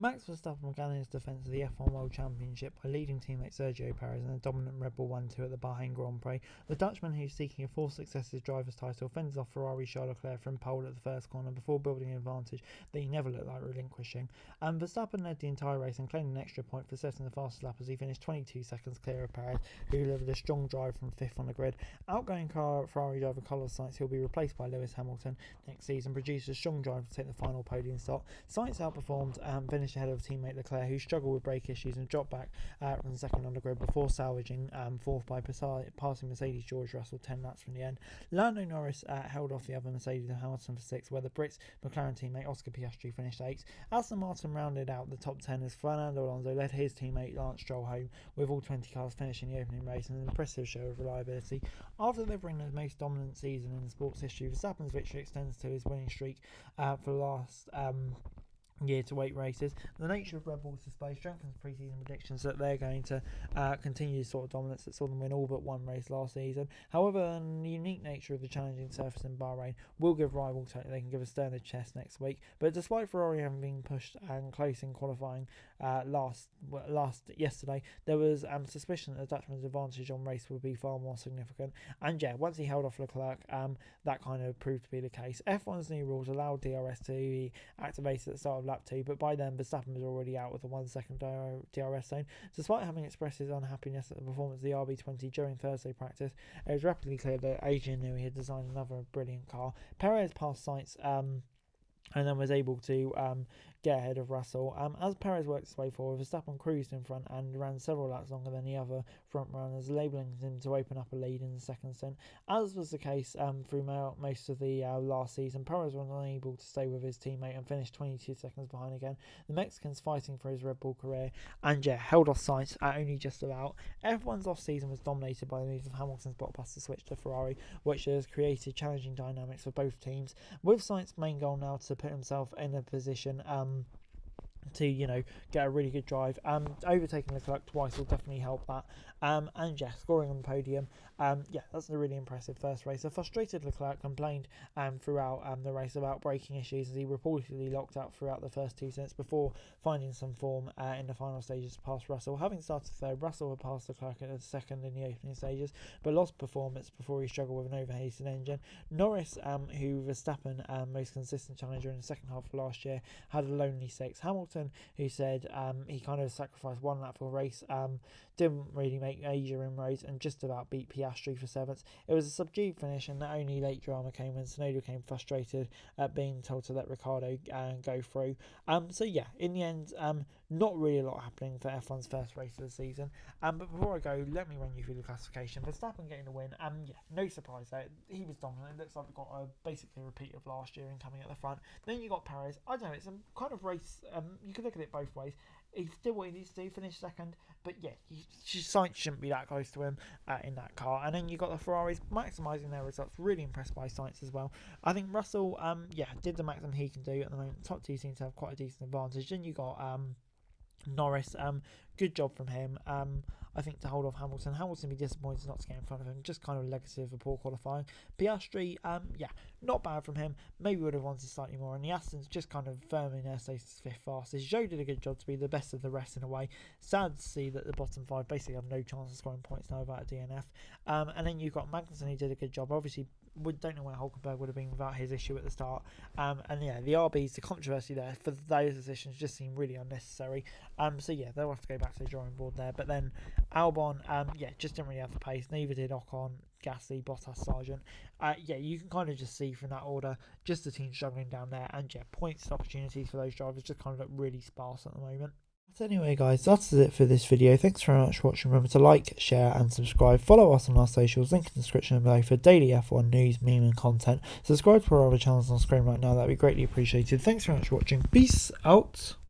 Max Verstappen began his defence of the F1 World Championship by leading teammate Sergio Perez in a dominant Red Bull 1-2 at the Bahrain Grand Prix. The Dutchman, who's seeking a fourth successive driver's title, fended off Ferrari Charles Leclerc from pole at the first corner before building an advantage that he never looked like relinquishing. Verstappen led the entire race and claimed an extra point for setting the fastest lap as he finished 22 seconds clear of Perez, who delivered a strong drive from fifth on the grid. Outgoing Ferrari driver Carlos Sainz, who will be replaced by Lewis Hamilton next season, produced a strong drive to take the final podium spot. Sainz outperformed and finished ahead of teammate Leclerc, who struggled with brake issues and dropped back from second on the grid before salvaging fourth by passing Mercedes George Russell 10 laps from the end. Lando Norris held off the other Mercedes and Hamilton for sixth, where the Brits McLaren teammate Oscar Piastri finished eighth. Aston Martin rounded out the top 10 as Fernando Alonso led his teammate Lance Stroll home, with all 20 cars finishing the opening race in an impressive show of reliability. After delivering the most dominant season in sports history, Verstappen's victory extends to his winning streak for the last year to 8 races. The nature of Red Bull's display strengthens pre-season predictions that they're going to continue the sort of dominance that saw them win all but one race last season. However, the unique nature of the challenging surface in Bahrain will give rivals hope they can give a sterner chest next week. But despite Ferrari having been pushed and close in qualifying last yesterday, there was suspicion that the Dutchman's advantage on race would be far more significant. And yeah, once he held off Leclerc, that kind of proved to be the case. F1's new rules allowed DRS to be activated at the start of lap 2, but by then Verstappen was already out with a 1 second DRS zone. Despite having expressed his unhappiness at the performance of the RB20 during Thursday practice, it was rapidly clear that Adrian knew he had designed another brilliant car. Perez passed Sainz and then was able to get ahead of Russell. As Perez worked his way forward, Verstappen cruised in front and ran several laps longer than the other front runners, enabling him to open up a lead in the second stint. As was the case through most of the last season, Perez was unable to stay with his teammate and finished 22 seconds behind again. The Mexican's fighting for his Red Bull career and held off Sainz at only just about. F1's off-season was dominated by the news of Hamilton's blockbuster switch to Ferrari, which has created challenging dynamics for both teams, with Sainz's main goal now to put himself in a position to get a really good drive. Overtaking Leclerc twice will definitely help that. Scoring on the podium. That's a really impressive first race. A frustrated Leclerc complained throughout the race about braking issues, as he reportedly locked out throughout the first 2 stints before finding some form in the final stages to pass Russell. Having started third, Russell had passed Leclerc at the second in the opening stages, but lost performance before he struggled with an overheated engine. Norris, who Verstappen most consistent challenger in the second half of last year, had a lonely sixth. Hamilton, who said he kind of sacrificed one lap for a race, didn't really make major inroads and just about beat Piastri for seventh. It was a subdued finish, and the only late drama came when Tsunoda became frustrated at being told to let Ricciardo go through. In the end, not really a lot happening for F1's first race of the season. But before I go, let me run you through the classification. Verstappen getting the win. No surprise there. He was dominant. It looks like we got basically a repeat of last year in coming at the front. Then you got Perez. I don't know, it's a kind of race. You could look at it both ways. He did what he needs to do, finish second, but Sainz shouldn't be that close to him in that car. And then you got the Ferraris maximising their results. Really impressed by Sainz as well. I think Russell, did the maximum he can do at the moment. Top two seem to have quite a decent advantage. Then you got Norris, good job from him. I think to hold off Hamilton. Hamilton be disappointed not to get in front of him. Just kind of legacy of a poor qualifying. Piastri, not bad from him. Maybe would have wanted slightly more. And the Astons just kind of firm in their status fifth fastest. Zhou did a good job to be the best of the rest in a way. Sad to see that the bottom five basically have no chance of scoring points now without a DNF. And then you've got Magnussen, who did a good job. Obviously, we don't know where Hulkenberg would have been without his issue at the start. The RBs, the controversy there for those decisions just seem really unnecessary. They'll have to go back to the drawing board there. But then Albon, just didn't really have the pace. Neither did Ocon, Gasly, Bottas, Sargent. You can kind of just see from that order, just the team struggling down there. And points opportunities for those drivers just kind of look really sparse at the moment. But anyway guys, that's it for this video. Thanks very much for watching. Remember to like, share and subscribe. Follow us on our socials, link in the description below for daily F1 news, meme and content. Subscribe to our other channels on screen right now, that'd be greatly appreciated. Thanks very much for watching. Peace out.